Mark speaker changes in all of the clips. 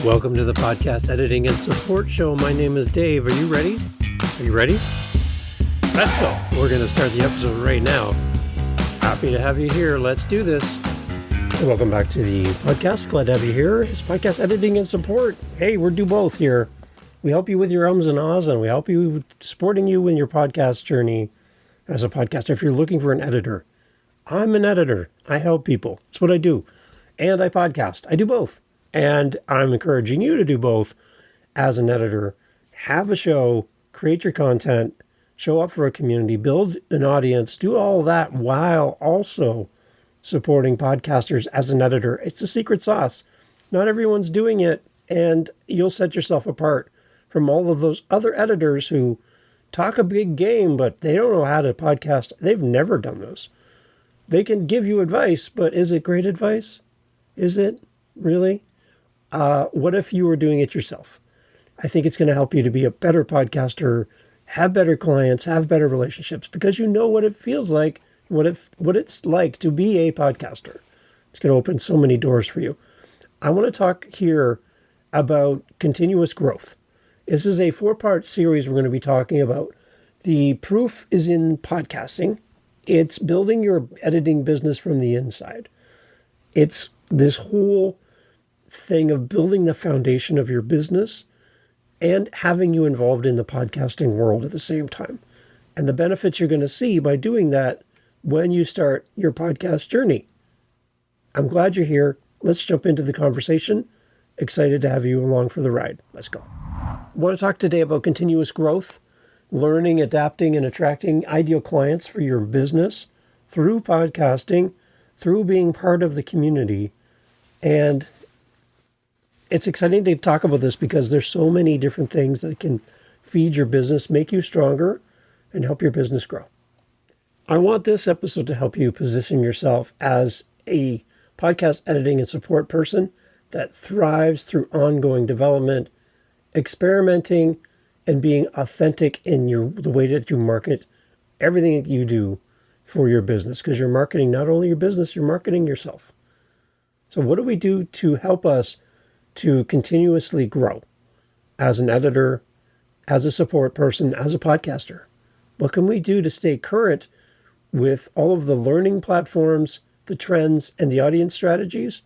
Speaker 1: Welcome to the podcast editing and support show. My name is Dave. Are you ready? Are you ready? Let's go. We're going to start the episode right now. Happy to have you here. Let's do this. Welcome back to the podcast. Glad to have you here. It's podcast editing and support. Hey, we do both here. We help you with your ums and ahs, and we help you supporting you in your podcast journey as a podcaster. If you're looking for an editor, I'm an editor. I help people. That's what I do. And I podcast. I do both. And I'm encouraging you to do both as an editor. Have a show, create your content, show up for a community, build an audience, do all that while also supporting podcasters as an editor. It's a secret sauce. Not everyone's doing it, and you'll set yourself apart from all of those other editors who talk a big game, but they don't know how to podcast. They've never done this. They can give you advice, but is it great advice? Is it really? What if you were doing it yourself? I think it's going to help you to be a better podcaster, have better clients, have better relationships, because you know what it feels like, what it's like to be a podcaster. It's going to open so many doors for you. I want to talk here about continuous growth. This is a 4-part series we're going to be talking about. The proof is in podcasting. It's building your editing business from the inside. It's this whole thing of building the foundation of your business and having you involved in the podcasting world at the same time. And the benefits you're going to see by doing that when you start your podcast journey. I'm glad you're here. Let's jump into the conversation. Excited to have you along for the ride. Let's go. I want to talk today about continuous growth, learning, adapting, and attracting ideal clients for your business through podcasting, through being part of the community. And it's exciting to talk about this because there's so many different things that can feed your business, make you stronger, and help your business grow. I want this episode to help you position yourself as a podcast editing and support person that thrives through ongoing development, experimenting, and being authentic in the way that you market everything that you do for your business, because you're marketing not only your business, you're marketing yourself. So what do we do to help us to continuously grow as an editor, as a support person, as a podcaster? What can we do to stay current with all of the learning platforms, the trends, and the audience strategies?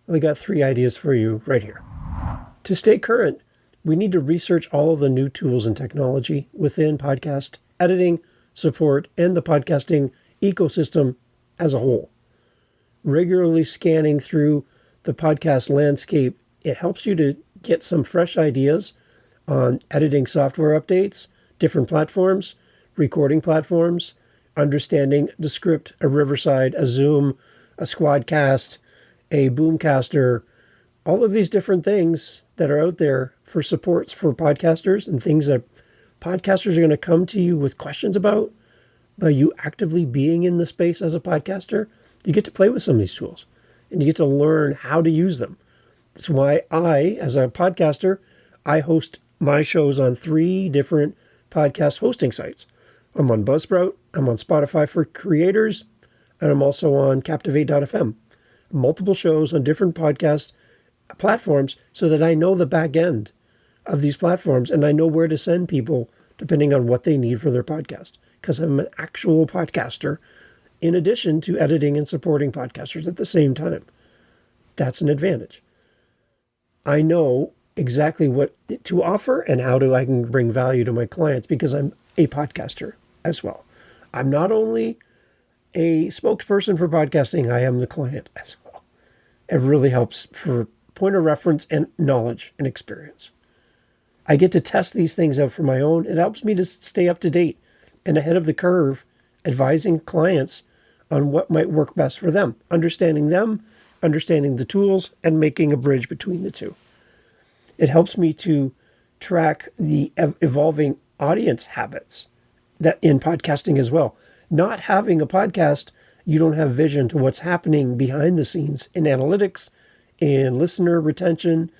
Speaker 1: Well, I got 3 ideas for you right here. To stay current, we need to research all of the new tools and technology within podcast editing, support, and the podcasting ecosystem as a whole. Regularly scanning through the podcast landscape, it helps you to get some fresh ideas on editing software updates, different platforms, recording platforms, understanding the script, a Riverside, a Zoom, a Squadcast, a Boomcaster, all of these different things that are out there for supports for podcasters and things that podcasters are going to come to you with questions about. By you actively being in the space as a podcaster, you get to play with some of these tools and you get to learn how to use them. That's why as a podcaster, I host my shows on 3 different podcast hosting sites. I'm on Buzzsprout, I'm on Spotify for creators, and I'm also on Captivate.fm. Multiple shows on different podcast platforms so that I know the back end of these platforms and I know where to send people depending on what they need for their podcast, because I'm an actual podcaster in addition to editing and supporting podcasters at the same time. That's an advantage. I know exactly what to offer and how I can bring value to my clients because I'm a podcaster as well. I'm not only a spokesperson for podcasting, I am the client as well. It really helps for point of reference and knowledge and experience. I get to test these things out for my own. It helps me to stay up to date and ahead of the curve, advising clients on what might work best for them, understanding the tools, and making a bridge between the two. It helps me to track the evolving audience habits that in podcasting as well. Not having a podcast, you don't have vision to what's happening behind the scenes in analytics, in listener retention,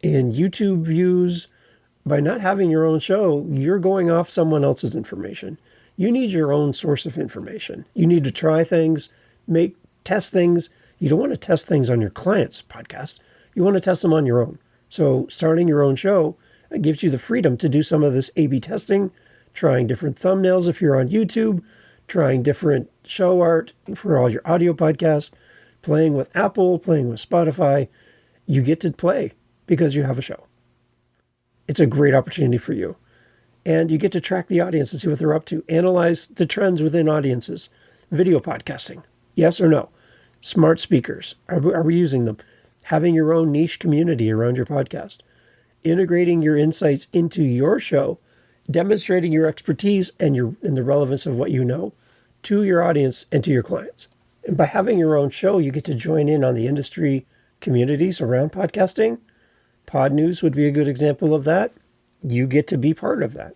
Speaker 1: in YouTube views. By not having your own show, you're going off someone else's information. You need your own source of information. You need to try things, test things. You don't want to test things on your client's podcast. You want to test them on your own. So starting your own show gives you the freedom to do some of this A/B testing, trying different thumbnails if you're on YouTube, trying different show art for all your audio podcasts, playing with Apple, playing with Spotify. You get to play because you have a show. It's a great opportunity for you. And you get to track the audience and see what they're up to. Analyze the trends within audiences. Video podcasting, yes or no? Smart speakers, are we using them? Having your own niche community around your podcast. Integrating your insights into your show, demonstrating your expertise and the relevance of what you know to your audience and to your clients. And by having your own show, you get to join in on the industry communities around podcasting. Pod News would be a good example of that. You get to be part of that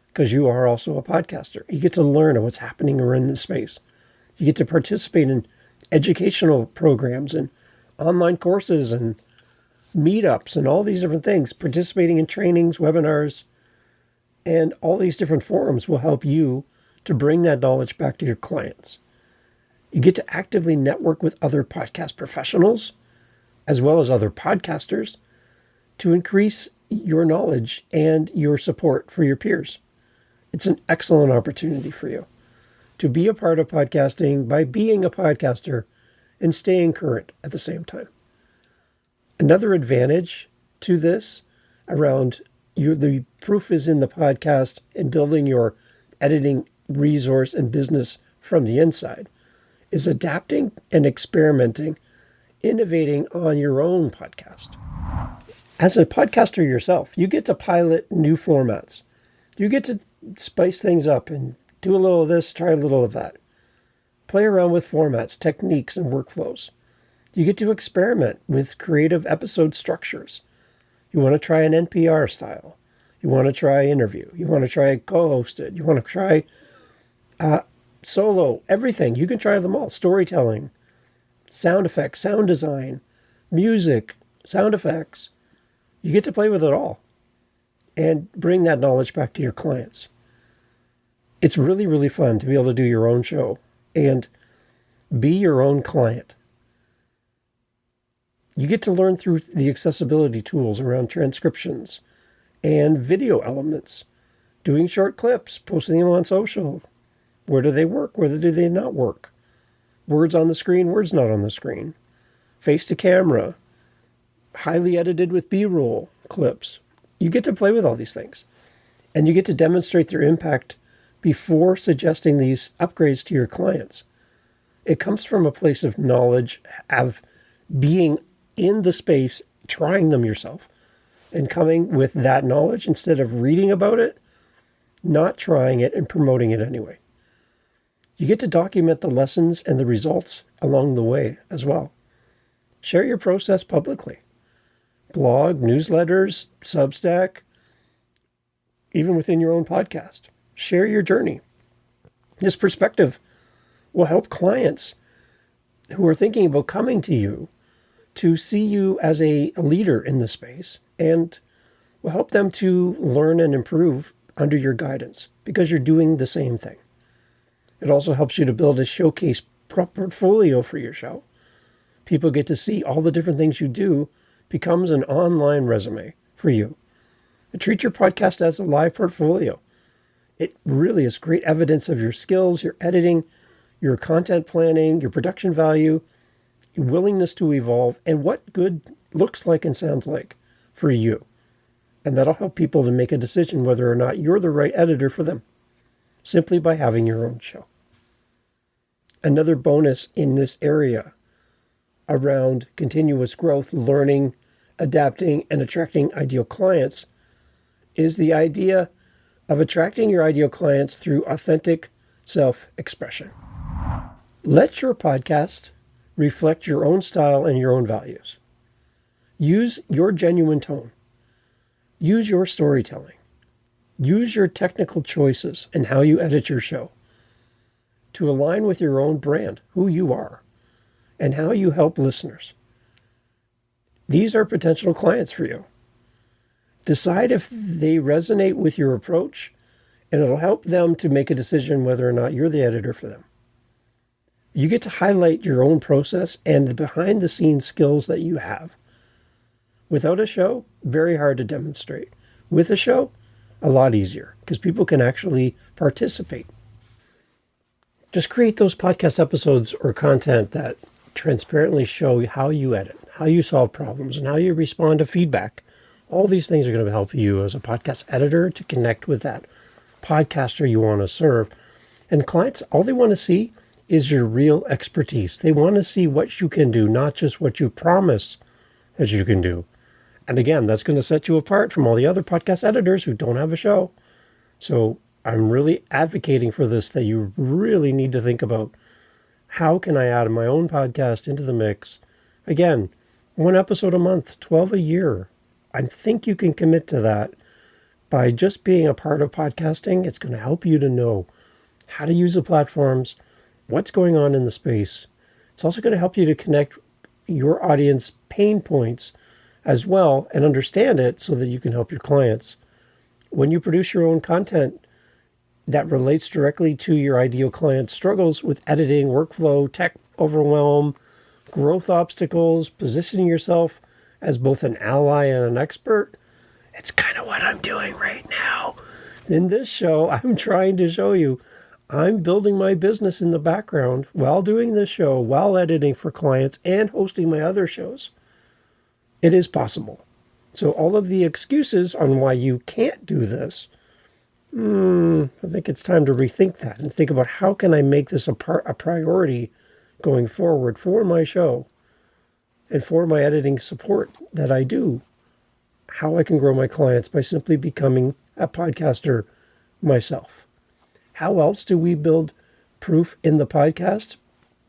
Speaker 1: because you are also a podcaster. You get to learn what's happening around the space. You get to participate in educational programs and online courses and meetups and all these different things. Participating in trainings, webinars, and all these different forums will help you to bring that knowledge back to your clients. You get to actively network with other podcast professionals as well as other podcasters to increase your knowledge and your support for your peers. It's an excellent opportunity for you to be a part of podcasting by being a podcaster and staying current at the same time. Another advantage to this around the proof is in the podcast and building your editing resource and business from the inside is adapting and experimenting, innovating on your own podcast. As a podcaster yourself, you get to pilot new formats. You get to spice things up and do a little of this, try a little of that. Play around with formats, techniques, and workflows. You get to experiment with creative episode structures. You want to try an NPR style. You want to try interview. You want to try co-hosted. You want to try solo, everything. You can try them all. Storytelling, sound effects, sound design, music, sound effects. You get to play with it all and bring that knowledge back to your clients. It's really, really fun to be able to do your own show and be your own client. You get to learn through the accessibility tools around transcriptions and video elements, doing short clips, posting them on social. Where do they work? Where do they not work? Words on the screen, words not on the screen. Face to camera. Highly edited with B-roll clips. You get to play with all these things. And you get to demonstrate their impact before suggesting these upgrades to your clients. It comes from a place of knowledge, of being in the space, trying them yourself, and coming with that knowledge instead of reading about it, not trying it, and promoting it anyway. You get to document the lessons and the results along the way as well. Share your process publicly. Blog, newsletters, Substack, even within your own podcast. Share your journey. This perspective will help clients who are thinking about coming to you to see you as a leader in the space and will help them to learn and improve under your guidance because you're doing the same thing. It also helps you to build a showcase portfolio for your show. People get to see all the different things you do, becomes an online resume for you. And treat your podcast as a live portfolio. It really is great evidence of your skills, your editing, your content planning, your production value, your willingness to evolve, and what good looks like and sounds like for you. And that'll help people to make a decision whether or not you're the right editor for them, simply by having your own show. Another bonus in this area around continuous growth, learning, adapting, and attracting ideal clients is the idea of attracting your ideal clients through authentic self-expression. Let your podcast reflect your own style and your own values. Use your genuine tone. Use your storytelling. Use your technical choices and how you edit your show to align with your own brand, who you are, and how you help listeners. These are potential clients for you. Decide if they resonate with your approach, and it'll help them to make a decision whether or not you're the editor for them. You get to highlight your own process and the behind-the-scenes skills that you have. Without a show, very hard to demonstrate. With a show, a lot easier because people can actually participate. Just create those podcast episodes or content that transparently show how you edit, how you solve problems, and how you respond to feedback. All these things are going to help you as a podcast editor to connect with that podcaster you want to serve. And clients, all they want to see is your real expertise. They want to see what you can do, not just what you promise that you can do. And again, that's going to set you apart from all the other podcast editors who don't have a show. So I'm really advocating for this, that you really need to think about, how can I add my own podcast into the mix? Again, 1 episode a month, 12 a year. I think you can commit to that by just being a part of podcasting. It's going to help you to know how to use the platforms, what's going on in the space. It's also going to help you to connect your audience pain points as well and understand it so that you can help your clients. When you produce your own content that relates directly to your ideal client's struggles with editing, workflow, tech overwhelm, growth obstacles, positioning yourself as both an ally and an expert, it's kind of what I'm doing right now. In this show, I'm trying to show you I'm building my business in the background while doing this show, while editing for clients and hosting my other shows. It is possible. So all of the excuses on why you can't do this, I think it's time to rethink that and think about, how can I make this a priority going forward for my show and for my editing support that I do, how I can grow my clients by simply becoming a podcaster myself. How else do we build proof in the podcast?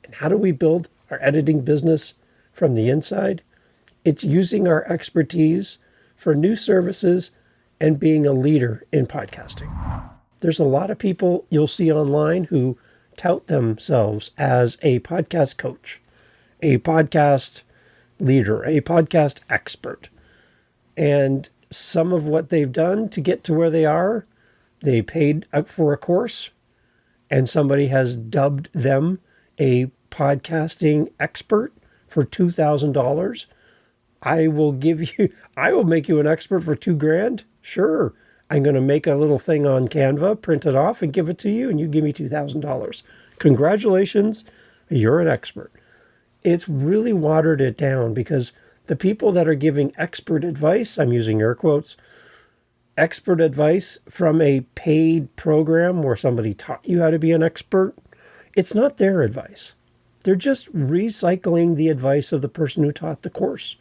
Speaker 1: And how do we build our editing business from the inside? It's using our expertise for new services and being a leader in podcasting. There's a lot of people you'll see online who tout themselves as a podcast coach, a podcast leader, a podcast expert. And some of what they've done to get to where they are, they paid up for a course and somebody has dubbed them a podcasting expert for $2,000. I will make you an expert for $2,000. Sure. I'm going to make a little thing on Canva, print it off and give it to you, and you give me $2,000. Congratulations. You're an expert. It's really watered it down, because the people that are giving expert advice, I'm using air quotes, expert advice from a paid program where somebody taught you how to be an expert, it's not their advice. They're just recycling the advice of the person who taught the course,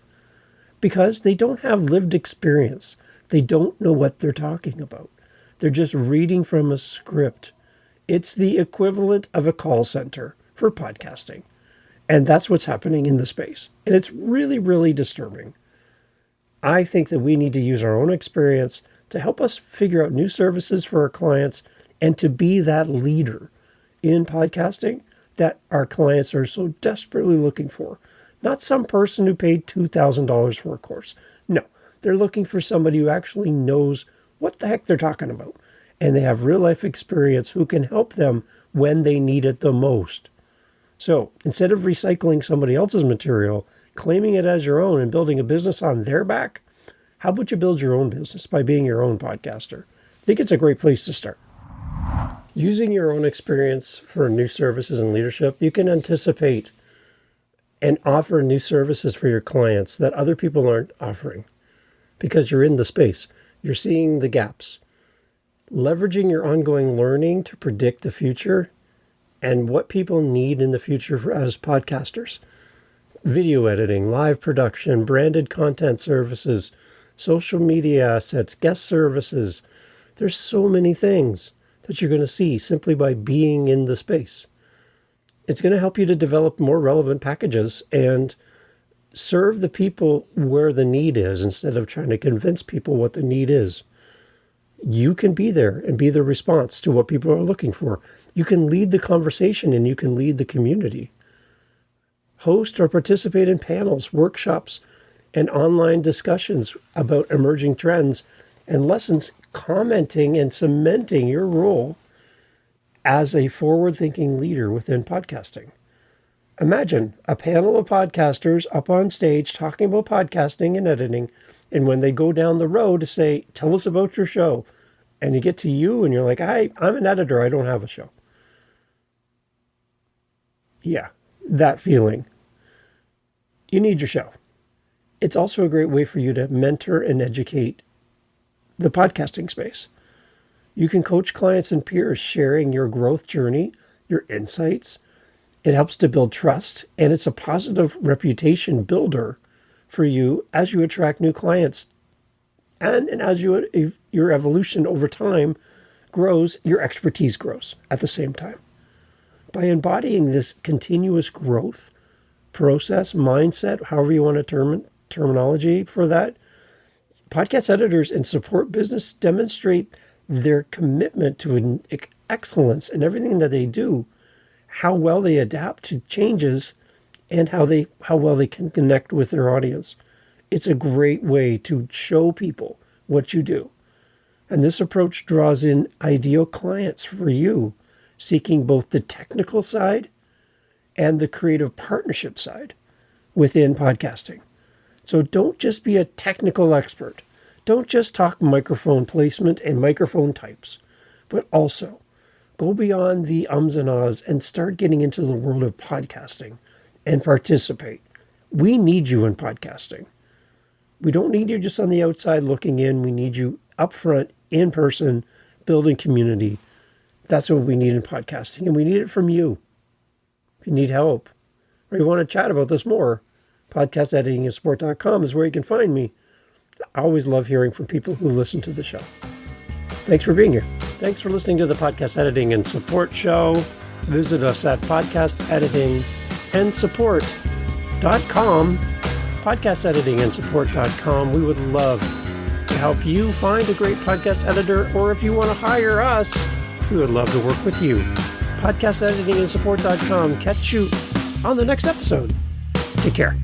Speaker 1: because they don't have lived experience. They don't know what they're talking about. They're just reading from a script. It's the equivalent of a call center for podcasting. And that's what's happening in the space. And it's really, really disturbing. I think that we need to use our own experience to help us figure out new services for our clients and to be that leader in podcasting that our clients are so desperately looking for. Not some person who paid $2,000 for a course. No, they're looking for somebody who actually knows what the heck they're talking about. And they have real life experience who can help them when they need it the most. So instead of recycling somebody else's material, claiming it as your own and building a business on their back, how about you build your own business by being your own podcaster? I think it's a great place to start. Using your own experience for new services and leadership, you can anticipate and offer new services for your clients that other people aren't offering, because you're in the space. You're seeing the gaps. Leveraging your ongoing learning to predict the future and what people need in the future as podcasters. Video editing, live production, branded content services, social media assets, guest services. There's so many things that you're going to see simply by being in the space. It's going to help you to develop more relevant packages and serve the people where the need is instead of trying to convince people what the need is. You can be there and be the response to what people are looking for. You can lead the conversation and you can lead the community. Host or participate in panels, workshops, and online discussions about emerging trends and lessons, commenting and cementing your role as a forward-thinking leader within podcasting. Imagine a panel of podcasters up on stage talking about podcasting and editing. And when they go down the road to say, tell us about your show, and you get to you and you're like, I'm an editor, I don't have a show. Yeah, that feeling. You need your show. It's also a great way for you to mentor and educate the podcasting space. You can coach clients and peers sharing your growth journey, your insights. It helps to build trust, and it's a positive reputation builder for you as you attract new clients. And as your evolution over time grows, your expertise grows at the same time. By embodying this continuous growth process, mindset, however you want to terminology for that, podcast editors and support business demonstrate their commitment to excellence in everything that they do, how well they adapt to changes, and how well they can connect with their audience. It's a great way to show people what you do. And this approach draws in ideal clients for you, seeking both the technical side and the creative partnership side within podcasting. So don't just be a technical expert. Don't just talk microphone placement and microphone types, but also go beyond the ums and ahs and start getting into the world of podcasting and participate. We need you in podcasting. We don't need you just on the outside looking in. We need you up front, in person, building community. That's what we need in podcasting, and we need it from you. If you need help or you want to chat about this more, podcasteditingandsupport.com is where you can find me. I always love hearing from people who listen to the show. Thanks for being here. Thanks for listening to the Podcast Editing and Support Show. Visit us at podcasteditingandsupport.com, podcasteditingandsupport.com. We would love to help you find a great podcast editor, or if you want to hire us, we would love to work with you. Podcasteditingandsupport.com. Catch you on the next episode. Take care.